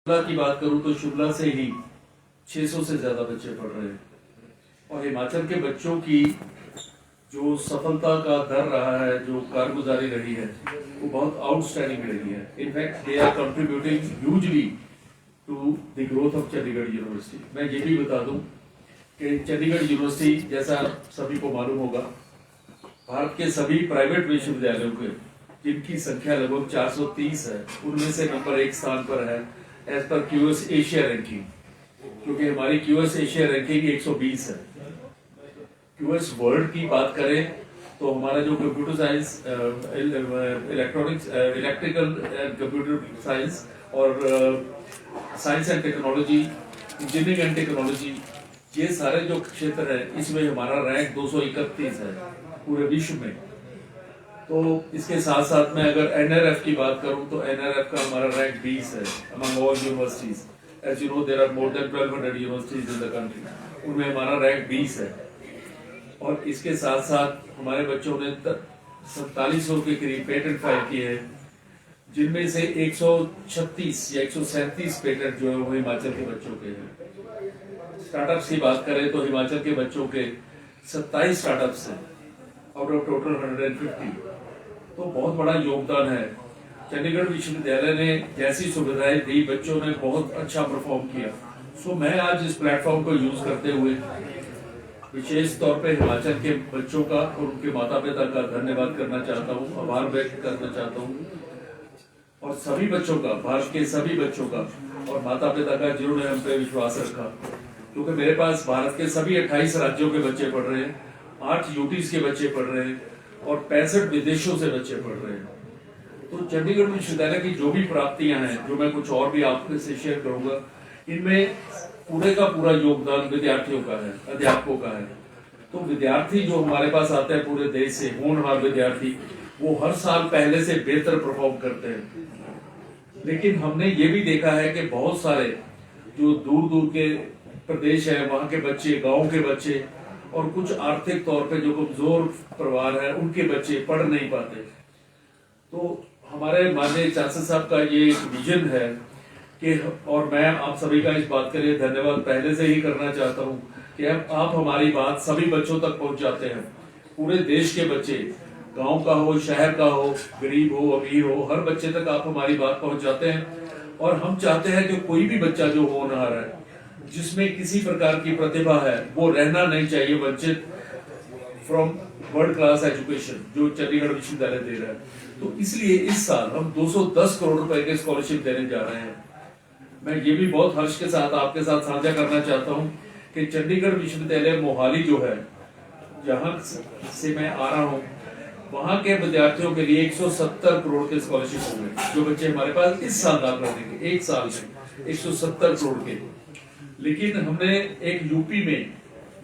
शिमला की बात करूं तो शिमला से ही 600 से ज्यादा बच्चे पढ़ रहे हैं और हिमाचल के बच्चों की जो सफलता का दर रहा है, जो कारगुजारी रही है, वो बहुत आउटस्टैंडिंग रही है। In fact they are contributing hugely to the growth of Chandigarh university. मैं ये भी बता दूं कि चंडीगढ़ यूनिवर्सिटी, जैसा सभी को मालूम होगा, भारत के सभी प्राइवेट विश्वविद्यालयों के जिनकी संख्या लगभग 430 है, उनमें से नंबर 1 स्थान पर है as per QS Asia ranking, क्योंकि हमारी क्यूएस एशिया रैंकिंग 120 है। क्यूएस वर्ल्ड की बात करें तो हमारा जो computer science, electronics, electrical computer science और science and technology, engineering and technology, ये सारे जो क्षेत्र है, इसमें हमारा रैंक 231 है पूरे विश्व में। तो इसके साथ साथ में अगर एनआरएफ की बात करूं तो एनआरएफ का हमारा रैंक 20 है among all universities. As you know, there are more than 1200 universities in the country, उनमें हमारा रैंक 20 है। और इसके साथ साथ हमारे बच्चों ने 4700 के करीब पेटेंट फाइल किए हैं, जिनमें से 136 या 137 पेटेंट जो है वो हिमाचल के बच्चों के हैं। स्टार्टअप्स की बात करें तो हिमाचल के बच्चों के 27 स्टार्टअप्स हैं आउट ऑफ टोटल 150। तो बहुत बड़ा योगदान है। चंडीगढ़ विश्वविद्यालय ने जैसी सुविधाएं दी, बच्चों ने बहुत अच्छा परफॉर्म किया। सो मैं आज इस प्लेटफॉर्म को यूज करते हुए विशेष तौर पे हिमाचल के बच्चों का और उनके माता पिता का धन्यवाद करना चाहता हूँ, आभार व्यक्त करना चाहता हूँ, और सभी बच्चों का, भारत के सभी बच्चों का और माता पिता का, जिन्होंने हम पे विश्वास रखा। क्योंकि मेरे पास भारत के सभी 28 राज्यों के बच्चे पढ़ रहे हैं, 8 यूटीज के बच्चे पढ़ रहे हैं और 65 विदेशों से बच्चे पढ़ रहे हैं। तो चंडीगढ़ विश्वविद्यालय की जो भी प्राप्तियां हैं, जो मैं कुछ और भी आपके से शेयर करूंगा, इनमें पूरे का पूरा योगदान विद्यार्थियों का है, अध्यापकों का है। तो विद्यार्थी जो हमारे पास आते हैं पूरे देश से, होनहार विद्यार्थी, वो हर साल पहले से बेहतर परफॉर्म करते हैं। लेकिन हमने ये भी देखा है कि बहुत सारे जो दूर दूर के प्रदेश है, वहां के बच्चे, गाँव के बच्चे और कुछ आर्थिक तौर पे जो कमजोर परिवार है, उनके बच्चे पढ़ नहीं पाते। तो हमारे माननीय चांसलर साहब का ये विजन है कि, और मैं आप सभी का इस बात के लिए धन्यवाद पहले से ही करना चाहता हूं कि आप हमारी बात सभी बच्चों तक पहुंचाते हैं। पूरे देश के बच्चे, गांव का हो, शहर का हो, गरीब हो, अमीर हो, हर बच्चे तक आप हमारी बात पहुंचाते हैं। और हम चाहते हैं कि कोई भी बच्चा जो होनहार है, जिसमें किसी प्रकार की प्रतिभा है, वो रहना नहीं चाहिए वंचित फ्रॉम वर्ल्ड क्लास एजुकेशन जो चंडीगढ़ विश्वविद्यालय दे रहा है। तो इसलिए इस साल हम 210 करोड़ रुपए के स्कॉलरशिप देने जा रहे हैं। मैं ये भी बहुत हर्ष के साथ आपके साथ साझा करना चाहता हूं कि चंडीगढ़ विश्वविद्यालय मोहाली जो है, जहां से मैं आ रहा हूं, वहां के विद्यार्थियों के लिए 170 करोड़ के स्कॉलरशिप होंगे, जो बच्चे हमारे पास इस साल दाखिला लेंगे। एक साल में 170 करोड़ के। लेकिन हमने एक यूपी में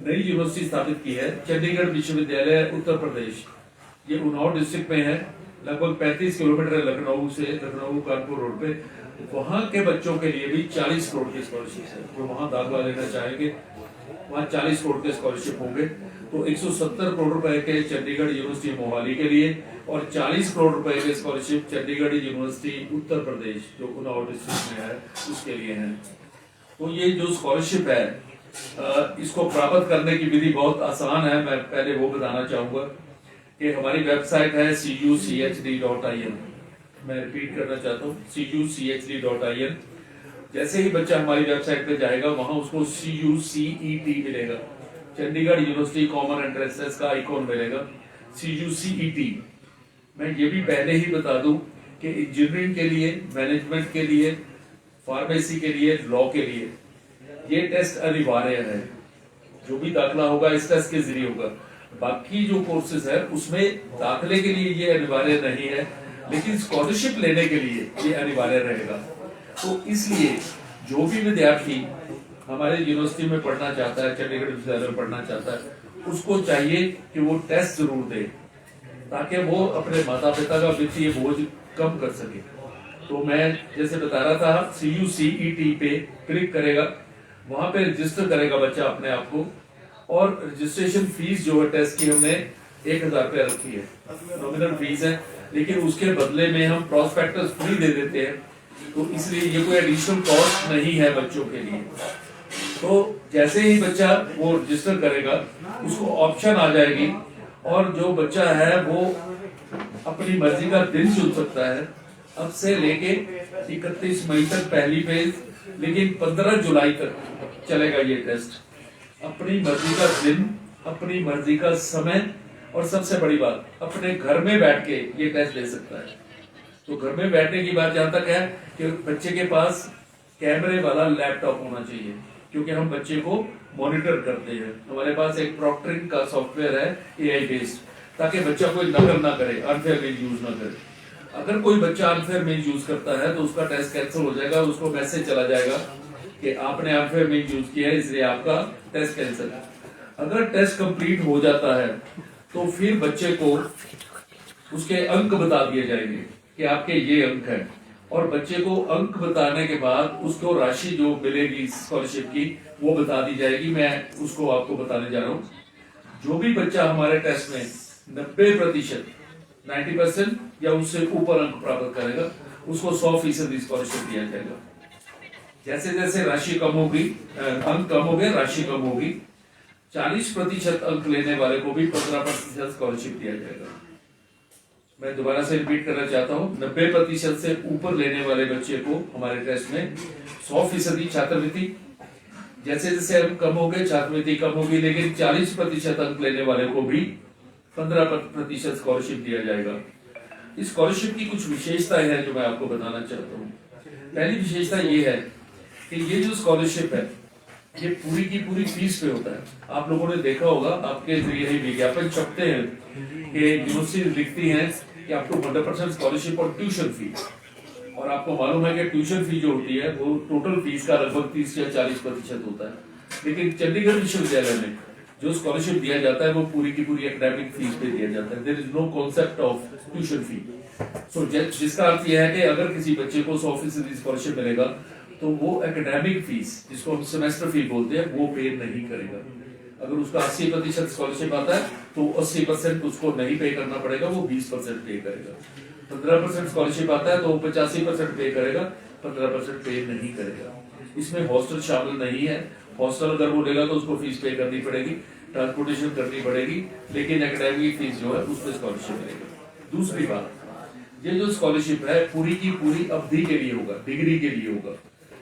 नई यूनिवर्सिटी स्थापित की है, चंडीगढ़ विश्वविद्यालय उत्तर प्रदेश। ये उन्नाव डिस्ट्रिक्ट में है, लगभग 35 किलोमीटर है लखनऊ से, लखनऊ कानपुर रोड पे। वहां के बच्चों के लिए भी 40 करोड़ की स्कॉलरशिप है। जो वहां दाखिला लेना चाहेंगे, वहां 40 करोड़ के स्कॉलरशिप होंगे। तो 170 करोड़ रुपए के चंडीगढ़ यूनिवर्सिटी मोहाली के लिए और 40 करोड़ रुपए के स्कॉलरशिप चंडीगढ़ यूनिवर्सिटी उत्तर प्रदेश जो उन्नाव डिस्ट्रिक्ट में है, उसके लिए है। तो ये जो स्कॉलरशिप है, इसको प्राप्त करने की विधि बहुत आसान है। मैं पहले वो बताना चाहूंगा कि हमारी वेबसाइट है cuchd.in। मैं रिपीट करना चाहता हूँ, cuchd.in। जैसे ही बच्चा हमारी वेबसाइट पे जाएगा, वहां उसको CUCET मिलेगा, चंडीगढ़ यूनिवर्सिटी कॉमन एंट्रेंस का आइकॉन मिलेगा, CUCET। मैं ये भी पहले ही बता दूं कि इंजीनियरिंग के लिए, मैनेजमेंट के लिए, फार्मेसी के लिए, लॉ के लिए ये टेस्ट अनिवार्य है। जो भी दाखिला होगा इस टेस्ट के जरिए होगा। बाकी जो कोर्सेज है उसमें दाखिले के लिए ये अनिवार्य नहीं है, लेकिन स्कॉलरशिप लेने के लिए ये अनिवार्य रहेगा। तो इसलिए जो भी विद्यार्थी हमारे यूनिवर्सिटी में पढ़ना चाहता है, चंडीगढ़ विश्वविद्यालय में पढ़ना चाहता है, उसको चाहिए कि वो टेस्ट जरूर दे, ताकि वो अपने माता पिता का वित्तीय बोझ कम कर सके। तो मैं जैसे बता रहा था, CUCET पे क्लिक करेगा, वहां पे रजिस्टर करेगा बच्चा अपने आप को, और रजिस्ट्रेशन फीस जो है टेस्ट की हमने 1000 रुपया रखी है, नॉमिनल फीस है। लेकिन उसके बदले में हम प्रोस्पेक्टस फ्री दे देते हैं, तो इसलिए ये कोई एडिशनल कॉस्ट नहीं है बच्चों के लिए। तो जैसे ही बच्चा वो रजिस्टर करेगा उसको ऑप्शन आ जाएगी, और जो बच्चा है वो अपनी मर्जी का दिन चुन सकता है। अब से लेके 31 मई तक पहली फेज, लेकिन 15 जुलाई तक चलेगा ये टेस्ट। अपनी मर्जी का दिन, अपनी मर्जी का समय, और सबसे बड़ी बात अपने घर में बैठ के ये टेस्ट दे सकता है। तो घर में बैठने की बात जहां तक है कि बच्चे के पास कैमरे वाला लैपटॉप होना चाहिए, क्योंकि हम बच्चे को मॉनिटर करते हैं। हमारे पास एक प्रॉक्टरिंग का सॉफ्टवेयर है AI बेस्ड, ताकि बच्चा कोई नकल ना करे, अनफेयर मीन यूज ना करे। अगर कोई बच्चा अनफेयर मीन यूज करता है तो उसका टेस्ट कैंसिल हो जाएगा, उसको मैसेज चला जाएगा कि आपने अनफेयर मीन यूज किया है, इसलिए आपका टेस्ट कैंसिल है। अगर टेस्ट कंप्लीट हो जाता है तो फिर बच्चे को उसके अंक बता दिए जाएंगे कि आपके ये अंक है, और बच्चे को अंक बताने के बाद उसको राशि जो मिलेगी स्कॉलरशिप की वो बता दी जाएगी। मैं उसको आपको बताने जा रहा हूँ। जो भी बच्चा हमारे टेस्ट में 90%, 90% या उससे ऊपर अंक प्राप्त करेगा उसको 100% स्कॉलरशिप दिया जाएगा। जैसे जैसे राशि कम होगी, अंक कम हो गए, राशि कम होगी, 40% अंक लेने वाले को भी 15% स्कॉलरशिप दिया जाएगा। मैं दोबारा से रिपीट करना चाहता हूँ, 90% से ऊपर लेने वाले बच्चे को हमारे टेस्ट में 100% छात्रवृत्ति, जैसे जैसे अंक कम हो गए छात्रवृत्ति कम होगी, लेकिन 40% अंक लेने वाले को भी 15% स्कॉलरशिप दिया जाएगा। इस स्कॉलरशिप की कुछ विशेषताएं हैं जो मैं आपको बताना चाहता हूँ। पहली विशेषता ये है कि ये जो स्कॉलरशिप है ये पूरी की पूरी फीस पे होता है। आप लोगों ने देखा होगा, आपके जरिए ही विज्ञापन छपते हैं कि यूनिवर्सिटी लिखती है कि आपको 100% स्कॉलरशिप और ट्यूशन फी, और आपको मालूम है कि ट्यूशन फी जो होती है वो टोटल फीस का लगभग 30 या 40% होता है। लेकिन चंडीगढ़ विश्वविद्यालय में जो स्कॉलरशिप दिया जाता है वो पूरी की पूरी एकेडमिक फीस पे दिया जाता है। There is no concept of tuition fee. So जिसका अर्थ यह है कि अगर किसी बच्चे को 100% स्कॉलरशिप मिलेगा तो वो एकेडमिक फीस, जिसको हम सेमेस्टर फी बोलते हैं, वो पे नहीं करेगा। अगर उसका 80% स्कॉलरशिप आता है तो 80% उसको नहीं पे करना पड़ेगा, वो 20% पे करेगा। 15% स्कॉलरशिप आता है तो 85% पे करेगा, 15% पे नहीं करेगा। इसमें हॉस्टल शामिल नहीं है। हॉस्टल अगर वो लेगा तो उसको फीस पे करनी पड़ेगी, ट्रांसपोर्टेशन करनी पड़ेगी, लेकिन एकेडमिक फीस जो है उस पर स्कॉलरशिप मिलेगा। दूसरी बात, ये जो स्कॉलरशिप है पूरी की पूरी अवधि के लिए होगा, डिग्री के लिए होगा।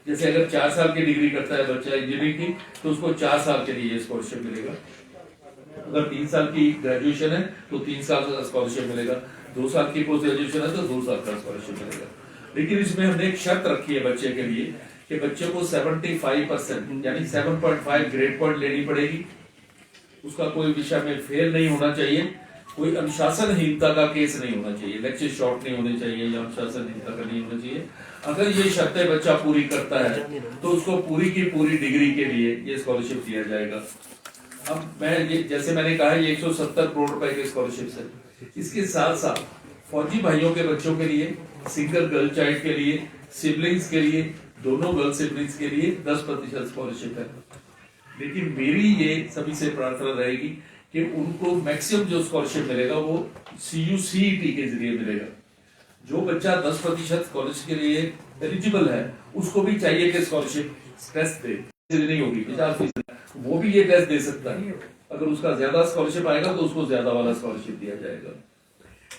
जैसे अगर 4 साल की डिग्री करता है बच्चा इंजीनियरिंग की तो उसको 4 साल के लिए स्कॉलरशिप मिलेगा। अगर 3 साल की ग्रेजुएशन है तो 3 साल का स्कॉलरशिप मिलेगा। 2 साल की पोस्ट ग्रेजुएशन है तो 2 साल का स्कॉलरशिप मिलेगा। लेकिन इसमें हमने एक शर्त रखी है बच्चे के लिए कि बच्चे को 75% यानी 7.5 ग्रेड पॉइंट लेनी पड़ेगी। उसका कोई विषय में फेल नहीं होना चाहिए, कोई अनुशासनहीनता का केस नहीं होना चाहिए, लेक्चर शॉर्ट नहीं होने चाहिए या अनुशासनहीनता का नहीं होना चाहिए। अगर ये शर्तें बच्चा पूरी करता है तो उसको पूरी की पूरी डिग्री के लिए ये स्कॉलरशिप दिया जाएगा। अब मैं ये जैसे मैंने कहा ये 170 करोड़ रुपए की स्कॉलरशिप है। इसके साथ साथ फौजी भाइयों के बच्चों के लिए, सिंगल गर्ल चाइल्ड के लिए, सिबलिंग्स के लिए, दोनों गर्ल सिबलिंग्स के लिए 10% स्कॉलरशिप है। लेकिन मेरी ये सभी से प्रार्थना रहेगी कि उनको मैक्सिमम जो स्कॉलरशिप मिलेगा वो CUCET के जरिए मिलेगा। जो बच्चा 10% स्कॉलरशिप के लिए एलिजिबल है उसको भी चाहिए कि स्कॉलरशिप टेस्ट दे, नहीं होगी 50%, वो भी ये टेस्ट दे सकता है। अगर उसका ज्यादा स्कॉलरशिप आएगा तो उसको ज्यादा वाला स्कॉलरशिप दिया जाएगा।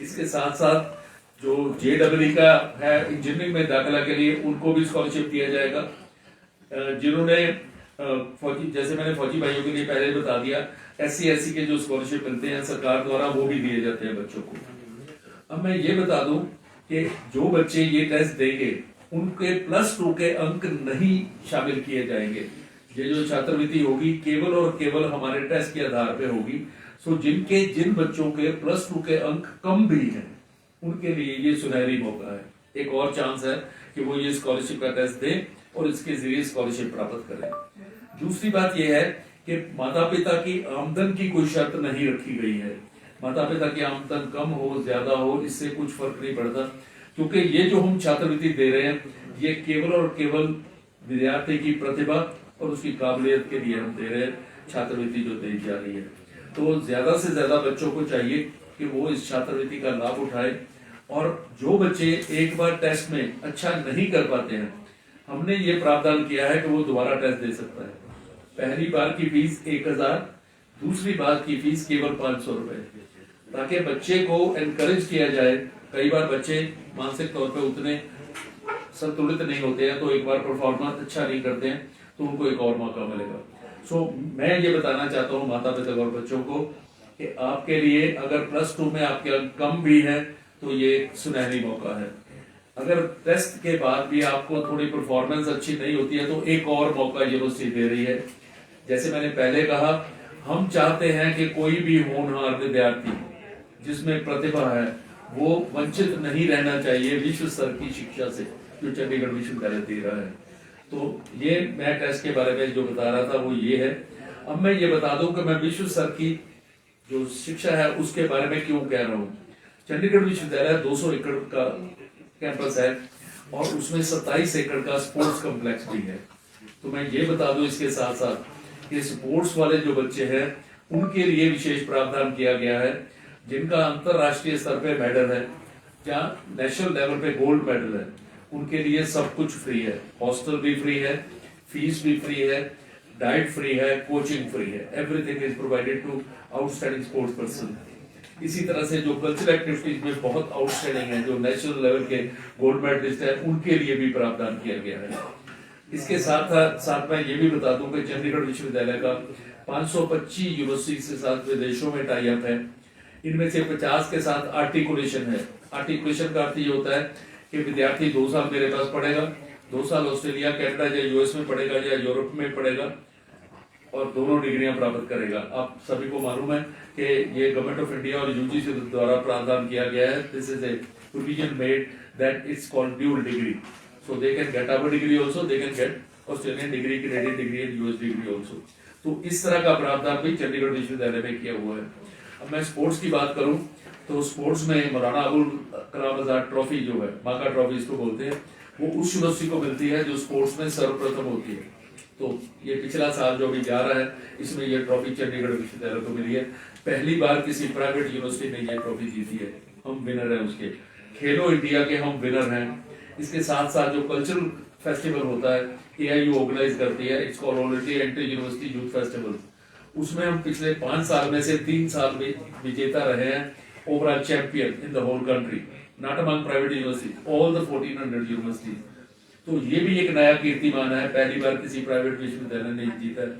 इसके साथ साथ जो JEE का है इंजीनियरिंग में दाखिला के लिए उनको भी स्कॉलरशिप दिया जाएगा। जिन्होंने फौजी, जैसे मैंने फौजी भाइयों के लिए पहले बता दिया, SC/SC के जो स्कॉलरशिप मिलते हैं सरकार द्वारा वो भी दिए जाते हैं बच्चों को। अब मैं ये बता दूं कि जो बच्चे ये टेस्ट देंगे उनके +2 के अंक नहीं शामिल किए जाएंगे। ये जो छात्रवृत्ति होगी केवल और केवल हमारे टेस्ट के आधार पे होगी। सो जिन बच्चों के +2 के अंक कम भी हैं उनके लिए ये सुनहरी मौका है, एक और चांस है कि वो ये स्कॉलरशिप का टेस्ट दें और इसके जरिए स्कॉलरशिप प्राप्त करें। दूसरी बात यह है कि माता पिता की आमदन की कोई शर्त नहीं रखी गई है। माता पिता की आमदन कम हो ज्यादा हो इससे कुछ फर्क नहीं पड़ता, क्योंकि ये जो हम छात्रवृत्ति दे रहे हैं ये केवल और केवल विद्यार्थी की प्रतिभा और उसकी काबिलियत के लिए हम दे रहे हैं छात्रवृत्ति जो दी जा रही है। तो ज्यादा से ज्यादा बच्चों को चाहिए कि वो इस छात्रवृत्ति का लाभ उठाए और जो बच्चे एक बार टेस्ट में अच्छा नहीं कर पाते हैं, हमने ये प्रावधान किया है कि वो दोबारा टेस्ट दे सकता है। पहली बार की फीस 1000, दूसरी बार की फीस केवल 500 रुपए, ताकि बच्चे को एनकरेज किया जाए। कई बार बच्चे मानसिक तौर पे उतने संतुलित नहीं होते हैं, तो एक बार परफॉर्मेंस अच्छा नहीं करते हैं तो उनको एक और मौका मिलेगा। सो मैं ये बताना चाहता हूँ माता पिता और बच्चों को कि आपके लिए अगर +2 में आपके अंक कम भी है तो ये सुनहरी मौका है। अगर टेस्ट के बाद भी आपको थोड़ी परफॉर्मेंस अच्छी नहीं होती है तो एक और मौका यूनिवर्सिटी दे रही है। जैसे मैंने पहले कहा, हम चाहते हैं कि कोई भी होनहार विद्यार्थी जिसमें प्रतिभा है वो वंचित नहीं रहना चाहिए विश्व स्तर की शिक्षा से, जो चंडीगढ़ विश्वविद्यालय दे रहा है। तो ये मैं टेस्ट के बारे में जो बता रहा था वो ये है। अब मैं ये बता दूं कि मैं विश्व स्तर की जो शिक्षा है उसके बारे में क्यों कह रहा हूँ। चंडीगढ़ विश्वविद्यालय 200 एकड़ का कैंपस है और उसमें 27 एकड़ का स्पोर्ट्स कॉम्प्लेक्स भी है। तो मैं ये बता दूं इसके साथ साथ कि स्पोर्ट्स वाले जो बच्चे हैं उनके लिए विशेष प्रावधान किया गया है। जिनका अंतरराष्ट्रीय स्तर पे मेडल है या नेशनल लेवल पे गोल्ड मेडल है, उनके लिए सब कुछ फ्री है। हॉस्टल भी फ्री है, फीस भी फ्री है, डाइट फ्री है, कोचिंग फ्री है। Everything is provided to outstanding sports person. इसी तरह से जो कल्चरल एक्टिविटीज में बहुत आउटस्टैंडिंग है, जो नेशनल लेवल के गोल्ड मेडलिस्ट है, उनके लिए भी प्रावधान किया गया है। इसके साथ साथ मैं ये भी बता दूं कि चंडीगढ़ विश्वविद्यालय का 525 यूनिवर्सिटी के साथ विदेशों में टाई अप है। इनमें से 50 के साथ आर्टिकुलेशन है। आर्टिकुलेशन का अर्थ ये होता है कि विद्यार्थी 2 साल मेरे पास पढ़ेगा, 2 साल ऑस्ट्रेलिया, कनाडा या यूएस में पढ़ेगा या यूरोप में पढ़ेगा और दोनों डिग्रियां प्राप्त करेगा। आप सभी को मालूम है कि ये गवर्नमेंट ऑफ इंडिया और यूजीसी द्वारा प्रावधान किया गया है। This is a provision made that it's called dual degree, so they can get our degree also, they can get Australian degree, Canadian degree and US degree also. तो इस तरह का प्रावधान भी चंडीगढ़ विश्वविद्यालय में किया हुआ है। अब मैं स्पोर्ट्स की बात करूं तो स्पोर्ट्स में मौलाना अबुल कलाम आजाद ट्रॉफी जो है, माका ट्रॉफी इसको बोलते हैं, वो उस यूनिवर्सिटी को मिलती है जो स्पोर्ट्स में सर्वप्रथम होती है। तो ये पिछला साल जो अभी जा रहा है इसमें ये ट्रॉफी चंडीगढ़ विश्वविद्यालय को मिली है। पहली बार किसी प्राइवेट यूनिवर्सिटी ने ये ट्रॉफी जीती है, हम विनर हैं उसके। खेलो इंडिया के हम विनर हैं। इसके साथ साथ जो कल्चरल फेस्टिवल होता है AIU ऑर्गेनाइज करती है, it's called all India inter university youth festival. उसमें हम पिछले 5 साल में से 3 साल में विजेता रहे हैं, overall champion in the whole country, not among private university, all the 1400 university. तो ये भी एक नया कीर्तिमान है, पहली बार किसी प्राइवेट विश्वविद्यालय ने जीता है।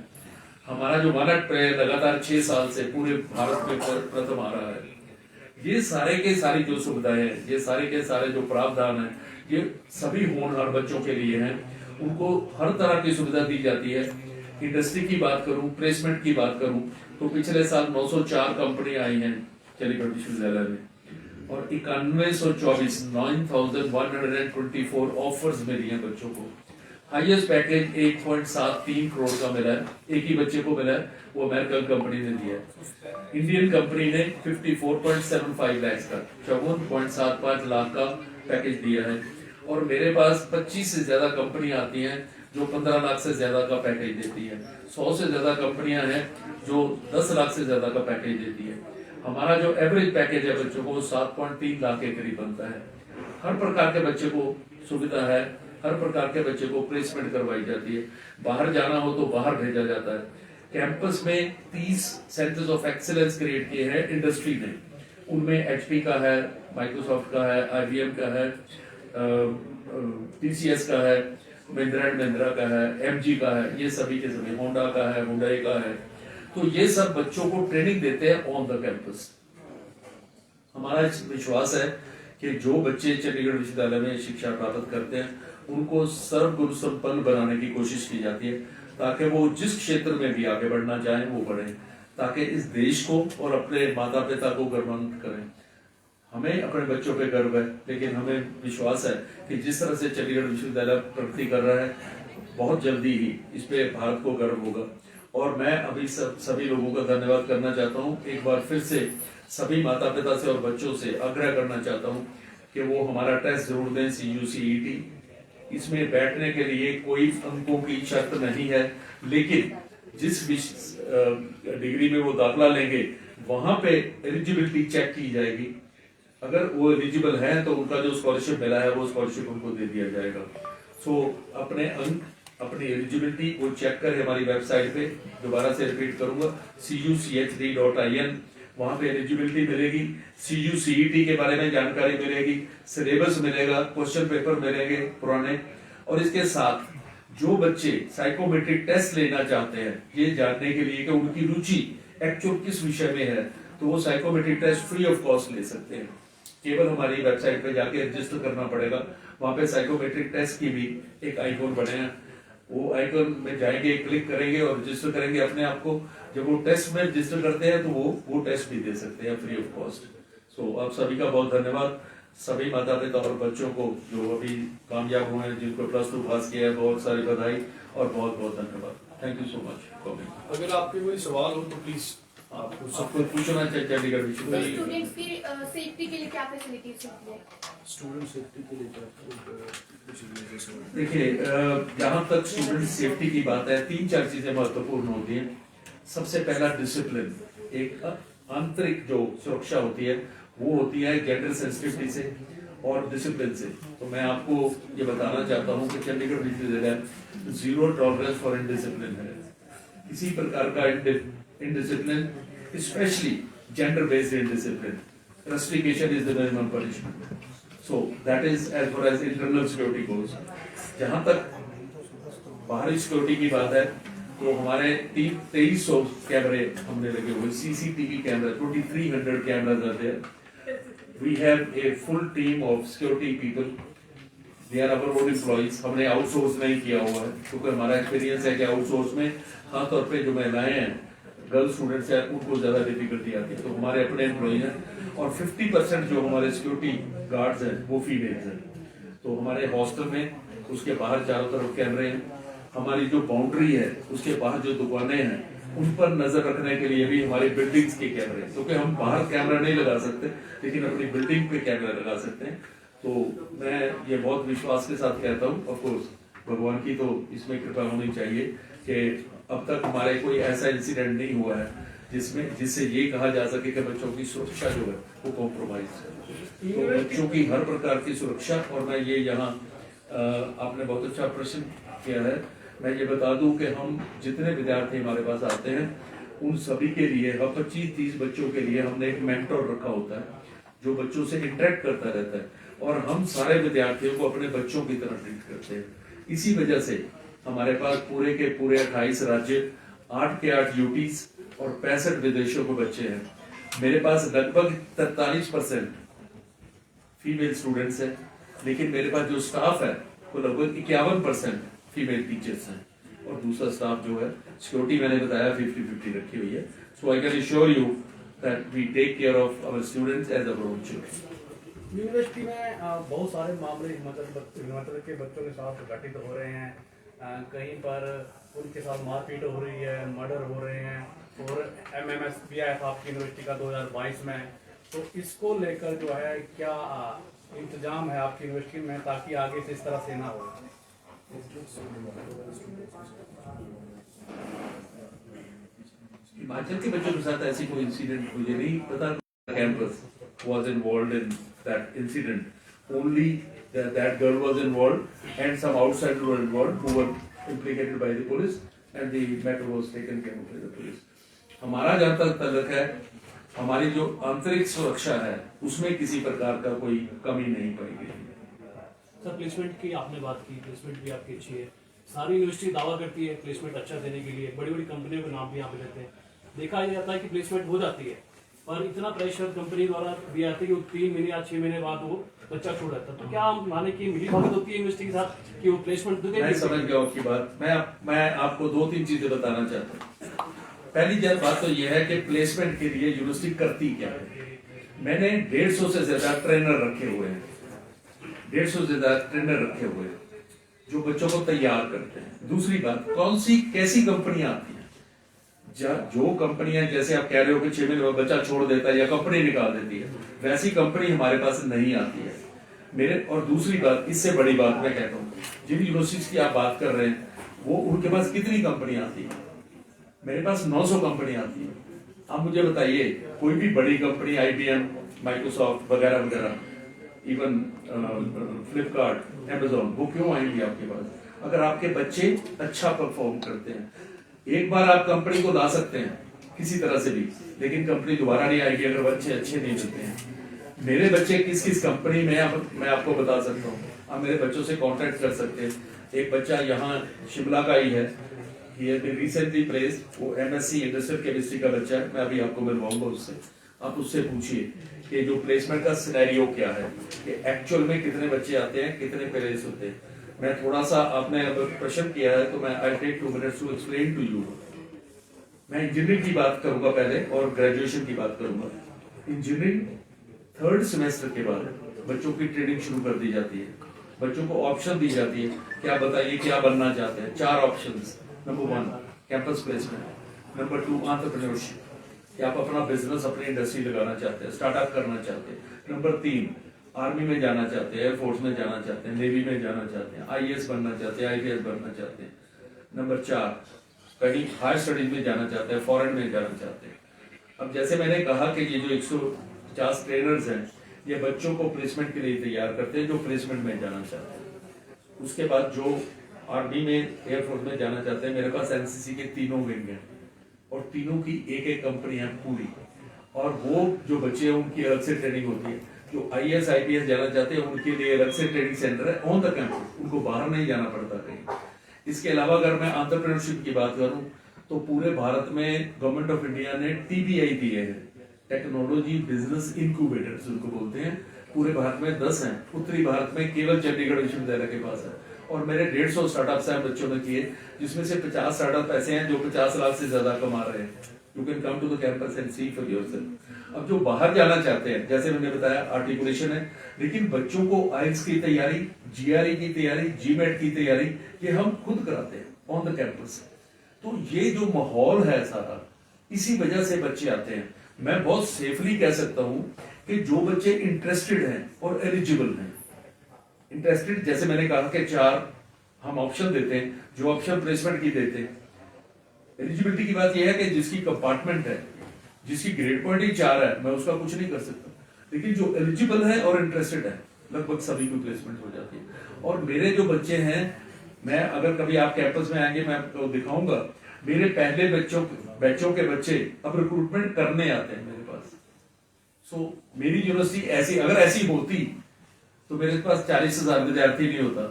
हमारा जो मानक लगातार 6 साल से पूरे भारत में प्रथम आ रहा है। ये सारे के सारी जो सुविधाएं हैं, ये सारे के सारे जो प्रावधान है, ये सभी होनहार बच्चों के लिए हैं। उनको हर तरह की सुविधा दी जाती है। इंडस्ट्री की बात करूं, प्लेसमेंट की बात करूं तो पिछले साल 904 कंपनी आई हैं चंडीगढ़ विश्वविद्यालय में और 9124 9124 ऑफर्स मिली हैं बच्चों को। हाईएस्ट पैकेज 1.73 करोड़ का मिला है, एक ही बच्चे को मिला है, वो अमेरिकन कंपनी ने दिया है। इंडियन कंपनी ने 54.75 लाख का 54.75 लाख का पैकेज दिया है और मेरे पास 25 से ज्यादा कंपनी आती हैं जो 15 लाख से ज्यादा का पैकेज देती है। 100 से ज्यादा कंपनियां हैं जो 10 लाख से ज्यादा का पैकेज देती है। हमारा जो एवरेज पैकेज है बच्चों को 7.3 लाख के करीब बनता है। हर प्रकार के बच्चे को सुविधा है, हर प्रकार के बच्चे को प्लेसमेंट करवाई जाती है। बाहर जाना हो तो बाहर भेजा जाता है। कैंपस में 30 सेंटर्स ऑफ एक्सीलेंस क्रिएट किए हैं इंडस्ट्री ने। उनमें HP का है, माइक्रोसॉफ्ट का है, IBM का है, TCS का है, महिंद्रा एंड महिंद्रा का है, MG का है, ये सभी के सभी, होंडा का है, हुंडई का है। तो ये सब बच्चों को ट्रेनिंग देते हैं ऑन द कैंपस। हमारा विश्वास है कि जो बच्चे चंडीगढ़ विश्वविद्यालय में शिक्षा प्राप्त करते हैं उनको सर्वगुण संपन्न बनाने की कोशिश की जाती है ताकि वो जिस क्षेत्र में भी आगे बढ़ना चाहें वो बढ़े, ताकि इस देश को और अपने माता पिता को गौरवान्वित करें। हमें अपने बच्चों पे गर्व है, लेकिन हमें विश्वास है कि जिस तरह से चंडीगढ़ विश्वविद्यालय प्रगति कर रहा है बहुत जल्दी ही इस पे भारत को गर्व होगा। और मैं अभी सभी लोगों का धन्यवाद करना चाहता हूँ। एक बार फिर से सभी माता पिता से और बच्चों से आग्रह करना चाहता हूँ कि वो हमारा टेस्ट जरूर दें, CUCET। इसमें बैठने के लिए कोई अंकों की शर्त नहीं है, लेकिन जिस डिग्री में वो दाखिला लेंगे वहां पे एलिजिबिलिटी चेक की जाएगी। अगर वो एलिजिबल हैं तो उनका जो स्कॉलरशिप मिला है वो स्कॉलरशिप उनको दे दिया जाएगा। सो अपने अंक, अपनी एलिजिबिलिटी वो चेक करें हमारी वेबसाइट पे, दोबारा से रिपीट करूंगा, cuchd.in, वहां पे एलिजिबिलिटी मिलेगी, CUCET के बारे में जानकारी मिलेगी, सिलेबस मिलेगा, क्वेश्चन पेपर मिलेंगे पुराने, और इसके साथ जो बच्चे साइकोमेट्रिक टेस्ट लेना चाहते हैं ये जानने के लिए कि उनकी रुचि एक्चुअल किस विषय में है, तो वो psychometric test free of cost ले सकते हैं। केवल हमारी वेबसाइट पे जाके रजिस्टर करना पड़ेगा, वहां पे साइकोमेट्रिक टेस्ट की भी एक आइकॉन बने हैं, वो आइकॉन में जाएंगे, क्लिक करेंगे और रजिस्टर करेंगे अपने आप को। जब वो टेस्ट में रजिस्टर करते हैं तो वो टेस्ट भी दे सकते हैं फ्री ऑफ कॉस्ट। सो आप सभी का बहुत धन्यवाद, सभी माता पिता और बच्चों को जो अभी कामयाब हुए हैं, जिनको +2 पास किया है, बहुत सारी बधाई और बहुत बहुत धन्यवाद। Thank you so much. अगर आपके कोई सवाल हो तो प्लीज आपको सबको पूछना चाहिए चंडीगढ़ विश्वविद्यालय। स्टूडेंट्स की सेफ्टी के लिए क्या फैसिलिटीज होती है? स्टूडेंट सेफ्टी के लिए देखिए, जहाँ तक स्टूडेंट सेफ्टी की बात है, 3-4 चीजें महत्वपूर्ण होती हैं। सबसे पहला डिसिप्लिन, एक आंतरिक जो सुरक्षा होती है वो होती है जेंडर सेंसिटिविटी से और डिसिप्लिन से। तो मैं आपको ये बताना चाहता हूँ कि चंडीगढ़ विश्वविद्यालय 0 टॉलरेंस फॉर इनडिसिप्लिन है। किसी प्रकार का indiscipline, specially gender based indiscipline, rustication is the minimum punishment. So that is as far as internal security goes. जहां तक बाहरी सिक्योरिटी की बात है तो हमारे 2300 कैमरे हमने लगे हुए, CCTV कैमरा, 2300 कैमराज आते हैं। We have a full team of security people, they are our own employees. हमने आउटसोर्स नहीं किया हुआ है क्योंकि हमारा एक्सपीरियंस है कि आउटसोर्स में खासतौर पे जो महिलाएं हैं, गर्ल स्टूडेंट्स हैं, उनको ज्यादा डिफिकल्टी आती है, तो हमारे अपने एम्प्लॉय हैं। और 50% जो हमारे सिक्योरिटी गार्ड्स हैं वो फीमेल्स हैं। तो हमारे हॉस्टल में उसके बाहर चारों तरफ कैमरे हैं। हमारी जो बाउंड्री है उसके बाहर जो दुकानें हैं उन पर नजर रखने के लिए भी हमारी बिल्डिंग्स के कैमरे, क्योंकि हम बाहर कैमरा नहीं लगा सकते लेकिन अपनी बिल्डिंग पे कैमरा लगा सकते हैं। तो मैं ये बहुत विश्वास के साथ कहता हूँ, ऑफकोर्स भगवान की तो इसमें कृपा होनी चाहिए कि अब तक हमारे कोई ऐसा इंसिडेंट नहीं हुआ है जिससे ये कहा जा सके कि बच्चों की सुरक्षा जो है वो कॉम्प्रोमाइज है। तो बच्चों की हर प्रकार की सुरक्षा, और मैं ये यहाँ आपने बहुत अच्छा प्रश्न किया है, मैं ये बता दूं कि हम जितने विद्यार्थी हमारे पास आते हैं उन सभी के लिए, हम 25-30 बच्चों के लिए हमने एक मेंटर रखा होता है जो बच्चों से इंटरेक्ट करता रहता है, और हम सारे विद्यार्थियों को अपने बच्चों की तरह ट्रीट करते हैं। इसी वजह से हमारे पास पूरे के पूरे 28 राज्य, 8 के 8 यूटीज और 65 विदेशों के बच्चे हैं। मेरे पास लगभग 43% फीमेल स्टूडेंट्स हैं, लेकिन मेरे पास जो स्टाफ है वो लगभग 51% फीमेल टीचर्स हैं, और दूसरा स्टाफ जो है सिक्योरिटी मैंने बताया 50-50 रखी हुई है। So I can assure you that we take care of our students as our own children. University में बहुत सारे मामले हिमाचल के बच्चों के साथ घटित हो रहे हैं, कहीं पर उनके साथ मारपीट हो रही है, मर्डर हो रहे हैं, और MMS भी आया था आपकी यूनिवर्सिटी का 2022 में। तो इसको लेकर जो है क्या इंतजाम है आपकी यूनिवर्सिटी में ताकि आगे से इस तरह से ना हो? हिमाचल के बच्चों के साथ ऐसी कोई इंसिडेंट मुझे नहीं पता। Campus was involved in that incident. Only that girl was involved and some outsiders were involved who were implicated by the police, and the matter was taken care of by the police. हमारा जहाँ तक तल्लुक है, हमारी जो आंतरिक सुरक्षा है उसमें किसी प्रकार का कोई कमी नहीं पाई गई। सर, प्लेसमेंट की आपने बात की, प्लेसमेंट भी आपकी अच्छी है। सारी यूनिवर्सिटी दावा करती है प्लेसमेंट अच्छा देने के लिए, बड़ी बड़ी कंपनियों के नाम भी यहाँ पे लेते हैं। देखा जाता है कि प्लेसमेंट हो जाती है, पर इतना प्रेशर कंपनी द्वारा दिया जाता है कि 3 महीने या 6 महीने बाद वो बच्चा छोड़ जाता है। तो क्या हम माने की मिली भगत होती है यूनिवर्सिटी के साथ कि वो प्लेसमेंट दे? मैं समझ गया आपकी बात। मैं आपको 2-3 चीजें बताना चाहता हूँ। पहली बात तो यह है कि प्लेसमेंट के लिए यूनिवर्सिटी करती क्या है। मैंने 150 से ज्यादा ट्रेनर रखे हुए हैं, 150 से ज्यादा ट्रेनर रखे हुए हैं जो बच्चों को तैयार करते हैं। दूसरी बात, कौन सी कैसी कंपनियां आती हैं, जो कंपनियां जैसे आप कह रहे हो कि 6 महीने में बच्चा छोड़ देता है या कंपनी निकाल देती है, वैसी कंपनी हमारे पास नहीं आती है मेरे। और दूसरी बात, इससे बड़ी बात मैं कहता हूँ, जिन यूनिवर्सिटीज की आप बात कर रहे हैं वो उनके पास कितनी कंपनियां आती है? मेरे पास 900 कंपनियां आती है। आप मुझे बताइए, कोई भी बड़ी कंपनी IBM माइक्रोसॉफ्ट वगैरह वगैरह, इवन फ्लिपकार्ट, अमेजोन, वो क्यों आएंगे आपके पास? अगर आपके बच्चे अच्छा परफॉर्म करते हैं। एक बार आप कंपनी को ला सकते हैं किसी तरह से भी, लेकिन कंपनी दोबारा नहीं आएगी अगर बच्चे अच्छे नहीं मिलते हैं। मेरे बच्चे किस किस कंपनी में मैं आपको बता सकता हूँ, आप मेरे बच्चों से कांटेक्ट कर सकते हैं। एक बच्चा यहाँ शिमला का ही है, ये रिसेंटली प्लेस्ड, वो एमएससी इंडस्ट्रियल केमिस्ट्री का बच्चा है। मैं अभी आपको मिलवाऊंगा उससे, आप उससे पूछिए कि जो प्लेसमेंट का सिनेरियो क्या है, कि एक्चुअल में कितने बच्चे आते हैं, कितने प्लेस होते हैं। मैं थोड़ा सा, आपने प्रश्न किया है तो मैं I take 2 minutes to explain to you. मैं इंजीनियरिंग की बात करूंगा पहले और ग्रेजुएशन की बात करूंगा। इंजीनियरिंग 3rd सेमेस्टर के बाद बच्चों की ट्रेनिंग शुरू कर दी जाती है, बच्चों को ऑप्शन दी जाती है कि आप बताइए क्या बनना चाहते हैं। 4 options. Number 1 campus placement, number 2 entrepreneurship, कि आप अपना बिजनेस, अपनी इंडस्ट्री लगाना चाहते हैं, स्टार्टअप करना चाहते हैं। नंबर 3 आर्मी में जाना चाहते हैं, एयरफोर्स में जाना चाहते हैं, नेवी में जाना चाहते हैं, आईएएस बनना चाहते हैं, आईपीएस बनना चाहते हैं। नंबर 4 कहीं हायर स्टडीज में जाना चाहते हैं, फॉरेन में जाना चाहते हैं। अब जैसे मैंने कहा कि ये जो 150 ट्रेनर्स हैं, ये बच्चों को प्लेसमेंट के लिए तैयार करते हैं जो प्लेसमेंट में जाना चाहते हैं। उसके बाद जो आर्मी में, एयरफोर्स में जाना चाहते हैं, मेरे पास एनसीसी के 3 विंग हैं और तीनों की एक कंपनी है पूरी, और वो जो बच्चे हैं उनकी अलग से ट्रेनिंग होती है। जो आईएएस आईपीएस जाना चाहते हैं उनके लिए अलग से ट्रेनिंग सेंटर है ऑन द कैंपस, उनको बाहर नहीं जाना पड़ता कहीं। इसके अलावा अगर मैं एंटरप्रेन्योरशिप की बात करूं तो पूरे भारत में गवर्नमेंट ऑफ इंडिया ने टीबीआई दिए हैं, टेक्नोलॉजी बिजनेस इंक्यूबेटर्स उनको बोलते हैं। पूरे भारत में 10 हैं, उत्तरी भारत में केवल चंडीगढ़ विश्वविद्यालय के पास है। और मेरे 150 स्टार्टअप्स हैं बच्चों ने किए, जिसमें से 50 स्टार्टअप ऐसे हैं जो 50 लाख से ज्यादा कमा रहे हैं। You can come to the campus and see for yourself. अब जो बाहर जाना चाहते हैं, जैसे मैंने बताया आर्टिकुलेशन है, लेकिन बच्चों को आइल्स की तैयारी, जीआरई की तैयारी, जीमेट की तैयारी, ये हम खुद कराते हैं ऑन द कैंपस। तो ये जो माहौल है सारा, इसी वजह से बच्चे आते हैं। मैं बहुत सेफली कह सकता हूं कि जो बच्चे इंटरेस्टेड हैं और एलिजिबल हैं, इंटरेस्टेड, जैसे मैंने कहा कि 4 हम ऑप्शन देते हैं, जो ऑप्शन प्लेसमेंट की देते हैं। एलिजिबिलिटी की बात यह है कि जिसकी कंपार्टमेंट है, जिसकी ग्रेड पॉइंट ही 4 है, मैं उसका कुछ नहीं कर सकता, लेकिन जो एलिजिबल है और इंटरेस्टेड है, लगभग सभी की प्लेसमेंट हो जाती है। और मेरे जो बच्चे हैं, मैं अगर कभी आप कैंपस में आएंगे मैं आपको दिखाऊंगा, मेरे पहले बैचों के बच्चे अब रिक्रूटमेंट करने आते हैं मेरे पास। सो मेरी यूनिवर्सिटी ऐसी, अगर ऐसी होती तो मेरे पास 40,000 विद्यार्थी नहीं होता।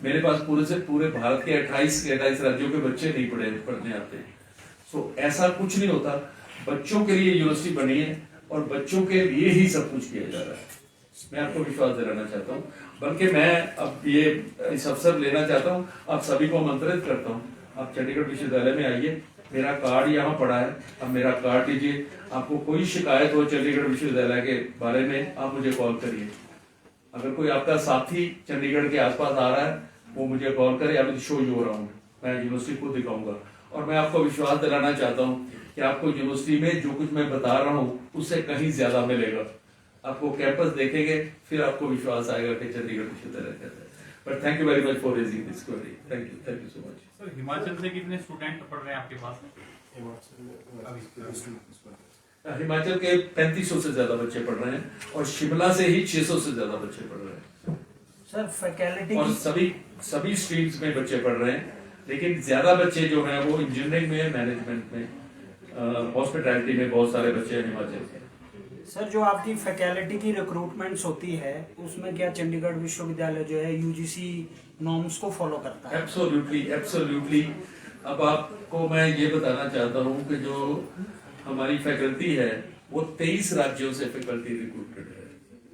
मेरे पास पूरे से पूरे भारत के 28 राज्यों के बच्चे नहीं पढ़ने आते। सो ऐसा कुछ नहीं होता, बच्चों के लिए यूनिवर्सिटी बनी है और बच्चों के लिए ही सब कुछ किया जा रहा है। मैं आपको विश्वास दिलाना चाहता हूँ, बल्कि मैं अब ये इस अवसर लेना चाहता हूँ, आप सभी को आमंत्रित करता हूँ, आप चंडीगढ़ विश्वविद्यालय में आइए। मेरा कार्ड यहाँ पड़ा है, अब मेरा कार्ड लीजिए। आपको कोई शिकायत हो चंडीगढ़ विश्वविद्यालय के बारे में, आप मुझे कॉल करिए। अगर कोई आपका साथी चंडीगढ़ के आसपास आ रहा है, वो मुझे कॉल करे, I will show you around, मैं यूनिवर्सिटी को दिखाऊंगा। और मैं आपको विश्वास दिलाना चाहता हूँ कि आपको यूनिवर्सिटी में जो कुछ मैं बता रहा हूँ उससे कहीं ज्यादा मिलेगा। आपको कैंपस देखेंगे फिर आपको विश्वास आएगा कि चंडीगढ़ विश्वविद्यालय कहता है। But thank you very much for raising this query. Thank you so much. Sir, Himachal से कितने स्टूडेंट पढ़ रहे हैं आपके पास? हिमाचल के 3500 से ज्यादा बच्चे पढ़ रहे हैं और शिमला से ही 600 से ज्यादा बच्चे पढ़ रहे हैं सर। फैकल्टी और सभी स्ट्रीम्स में बच्चे पढ़ रहे हैं, लेकिन ज्यादा बच्चे जो हैं वो इंजीनियरिंग में, मैनेजमेंट में, हॉस्पिटैलिटी में बहुत सारे बच्चे हैं हिमाचल के। सर, जो आपकी फैकल्टी की रिक्रूटमेंट्स होती है उसमें क्या चंडीगढ़ विश्वविद्यालय जो है यूजीसी नॉर्म्स को फॉलो करता है? एब्सोल्युटली। अब आपको मैं ये बताना चाहता हूँ कि जो हमारी फैकल्टी है वो 23 राज्यों से फैकल्टी रिक्रूटेड है।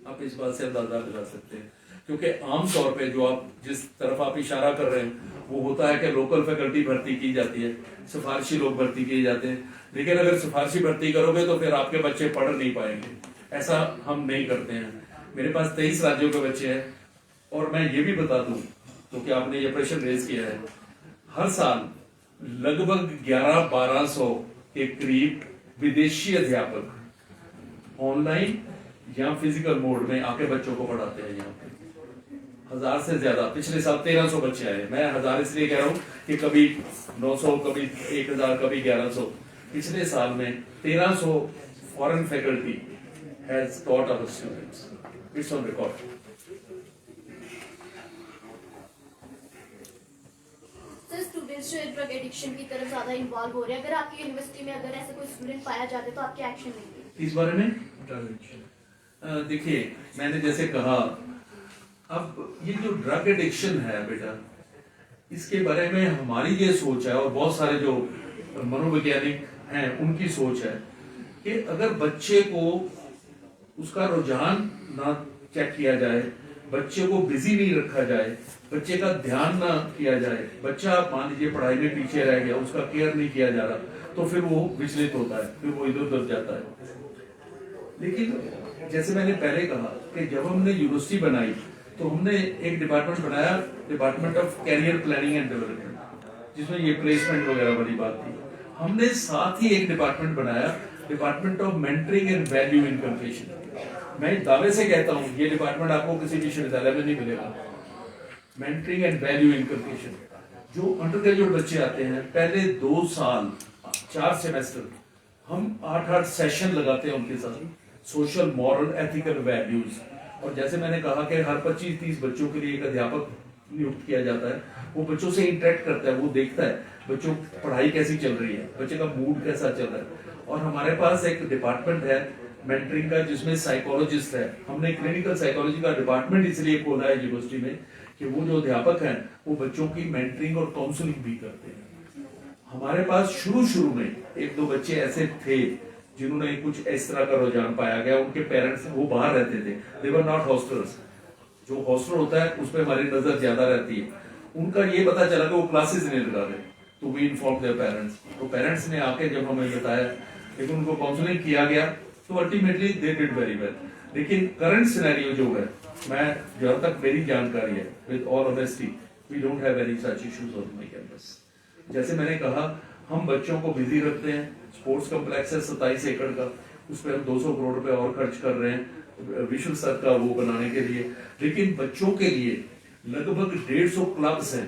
आप इस बात से अंदाजा लगा सकते हैं, क्योंकि आमतौर पे जो आप जिस तरफ आप इशारा कर रहे हैं वो होता है कि लोकल फैकल्टी भर्ती की जाती है, सिफारिशी लोग भर्ती किए जाते हैं। लेकिन अगर सिफारिशी भर्ती करोगे तो फिर आपके बच्चे पढ़ नहीं पाएंगे, ऐसा हम नहीं करते हैं। मेरे पास 23 राज्यों के बच्चे हैं। और मैं ये भी बता दूं, क्योंकि आपने ये प्रश्न रेज किया है, हर साल लगभग 1100-1200 के करीब विदेशी अध्यापक ऑनलाइन या फिजिकल मोड में आके बच्चों को पढ़ाते हैं। यहाँ पे 1000 से ज्यादा, पिछले साल 1300 बच्चे आए। मैं 1000 इसलिए कह रहा हूँ कि कभी 900, कभी 1000, कभी 1100। पिछले साल में 1300 foreign faculty has taught our students. It's on record. Sir students जो ड्रग एडिक्शन की तरफ ज्यादा इन्वॉल्व हो रहे हैं, अगर आपकी यूनिवर्सिटी में अगर ऐसे कोई स्टूडेंट पाया जाता है तो आप क्या एक्शन लेंगे इस बारे में देखिए, मैंने जैसे कहा, अब ये जो ड्रग एडिक्शन है बेटा, इसके बारे में हमारी ये सोच है और बहुत सारे जो मनोवैज्ञानिक हैं उनकी सोच है कि अगर बच्चे को उसका रुझान ना चेक किया जाए, बच्चे को बिजी नहीं रखा जाए, बच्चे का ध्यान ना किया जाए, बच्चा मान लीजिए पढ़ाई में पीछे रह गया, उसका केयर नहीं किया जा रहा, तो फिर वो विचलित होता है, फिर वो इधर उधर जाता है। लेकिन जैसे मैंने पहले कहा कि जब हमने यूनिवर्सिटी बनाई तो हमने एक डिपार्टमेंट बनाया, department of career planning and development, जिसमें ये प्लेसमेंट वगैरह वाली बात थी। हमने साथ ही एक डिपार्टमेंट बनाया, department of mentoring and value inculcation. मैं दावे से कहता हूँ ये डिपार्टमेंट आपको किसी विश्वविद्यालय में नहीं मिलेगा। मेंटरिंग एंड वैल्यू इनकल्केशन, जो अंडर ग्रेजुएट बच्चे आते हैं, पहले 2 साल 4 सेमेस्टर हम 8-8 सेशन लगाते हैं उनके साथ, सोशल, मॉरल, एथिकल वैल्यूज। और जैसे मैंने कहा कि हर 25-30 बच्चों के लिए एक अध्यापक नियुक्त किया जाता है, वो बच्चों से इंटरेक्ट करता है, वो देखता है बच्चों की पढ़ाई कैसी चल रही है, बच्चे का मूड कैसा चल रहा है। और हमारे पास एक डिपार्टमेंट है मेंटरिंग का, जिसमें साइकोलॉजिस्ट है। हमने क्लिनिकल साइकोलॉजी का डिपार्टमेंट इसलिए खोला है यूनिवर्सिटी में कि वो जो अध्यापक हैं वो बच्चों की मेंटरिंग और काउंसलिंग भी करते हैं। हमारे पास शुरू में 1-2 बच्चे ऐसे थे जिन्होंने कुछ इस तरह का रुझान पाया गया, उनके पेरेंट्स वो बाहर रहते थे, दे वर नॉट हॉस्टल्स। जो हॉस्टल होता है उसमें हमारी नजर ज्यादा रहती है। उनका ये पता चला कि वो क्लासेस नहीं लगा रहे, तो वी इन्फॉर्म देयर पेरेंट्स। तो पेरेंट्स ने आके जब हमें बताया, लेकिन उनको काउंसलिंग किया गया, तो ultimately they did very well. लेकिन करंट सिनेरियो जो है, मैं जहां तक मेरी जानकारी है, with all honesty, we don't have any such issues on my campus. जैसे मैंने कहा, हम बच्चों को बिजी रखते हैं। स्पोर्ट्स कॉम्प्लेक्स है 27 एकड़ का, उस पर हम 200 करोड़ रुपए और खर्च कर रहे हैं विश्व स्तर का वो बनाने के लिए। लेकिन बच्चों के लिए लगभग 150 क्लब्स हैं,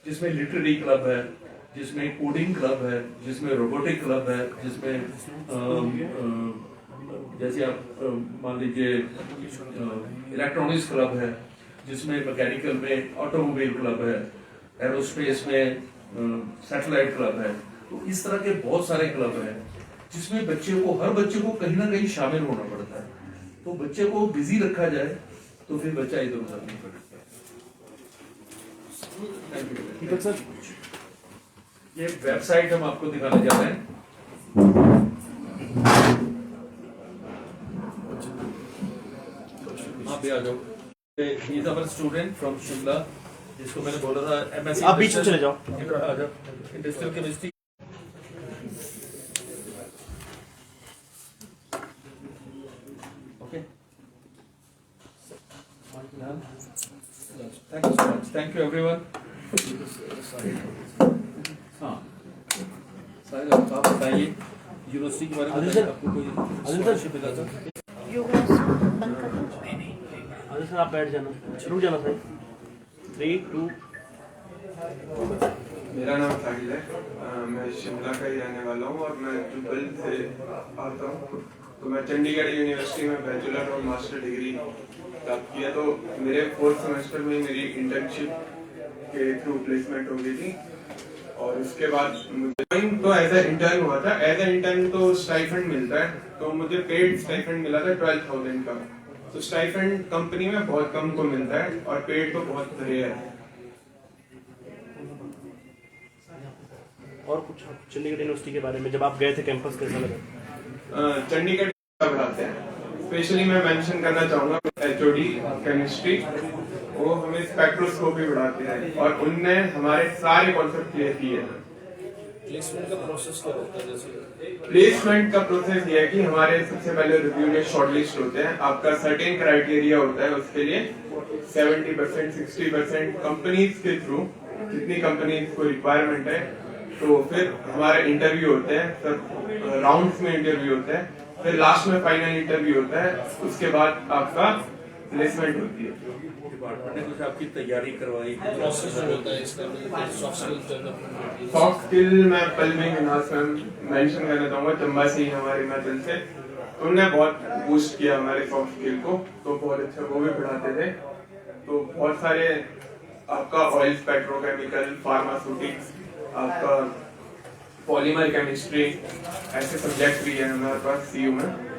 जिसमें लिटरेरी क्लब है, जिसमें कोडिंग क्लब है, जिसमें रोबोटिक क्लब है, जिसमें जैसे आप मान लीजिए इलेक्ट्रॉनिक्स क्लब है, जिसमें मैकेनिकल में ऑटोमोबाइल क्लब है, एरोस्पेस में सैटेलाइट क्लब है। तो इस तरह के बहुत सारे क्लब हैं जिसमें हर बच्चे को कहीं ना कहीं शामिल होना पड़ता है। तो बच्चे को बिजी रखा जाए तो फिर बच्चा इधर उधर नहीं पड़ता। ठीक है सर, ये वेबसाइट हम आपको दिखाने जा रहे हैं। आप भी आ जाओ। He is our student from Shimla, जिसको मैंने बोला था एमएससी। आप बीच में चले जाओ। आ जाओ। Industrial chemistry. Okay, thank you so much, thank you everyone. हाँ साहिल, आप बताइए यूनिवर्सिटी के बारे में, आपको कोई स्कॉलरशिप मिला था? अरे सर आप बैठ जाना, रुक जाना सर। 3, 2। मेरा नाम साहिल है, मैं शिमला का ही रहने वाला हूँ और मैं जुब्बल से आता हूँ। तो मैं चंडीगढ़ यूनिवर्सिटी में बैचलर और मास्टर डिग्री प्राप्त किया। तो मेरे 4th सेमेस्टर में मेरी इंटर्नशिप के थ्रू प्लेसमेंट हो गई थी और उसके बाद मुझे तो एज ए इंटर्न हुआ था। एज ए इंटर्न तो स्टाइफंड मिलता है, तो मुझे पेड स्टाइफंड मिला था 12,000 का। तो स्टाइफंड कंपनी में बहुत कम को मिलता है और पेड तो बहुत रेयर है। और कुछ चंडीगढ़ यूनिवर्सिटी के बारे में, जब आप गए थे कैंपस, कैसा लगा? चंडीगढ़ पढ़ाते हैं, स्पेशली मैं मेंशन करना चाहूँगा HOD केमिस्ट्री, वो हमें स्पेक्ट्रोस्कोपी पढ़ाते हैं और उनने हमारे सारे कॉन्सेप्ट क्लियर किए हैं। प्लेसमेंट का प्रोसेस क्या होता है? जैसे प्लेसमेंट का प्रोसेस ये है कि हमारे सबसे पहले रिव्यू में शॉर्टलिस्ट होते हैं। आपका सर्टेन क्राइटेरिया होता है, उसके लिए 70% 60% कंपनीज के थ्रू, जितनी कंपनीज को रिक्वायरमेंट है, तो फिर हमारे इंटरव्यू होते हैं, सब राउंड्स में इंटरव्यू होते हैं, फिर लास्ट में फाइनल इंटरव्यू होता है, उसके बाद आपका प्लेसमेंट होती है। डिपार्टमेंट ने कुछ आपकी तैयारी करवाई? प्रोसेस जो होता है इसका, soft skill development. Soft skill मैं पल में मेंशन करना चाहूँगा, चंबा से ही हमारे हिमाचल से। तो उनने बहुत बूस्ट किया हमारे सॉफ्ट स्किल को, तो बहुत अच्छा वो भी पढ़ाते थे। तो बहुत सारे आपका ऑयल, पेट्रोकेमिकल, फार्मास्यूटिक्स, आपका पॉलीमर केमिस्ट्री, ऐसे सब्जेक्ट भी है हमारे पास CU में।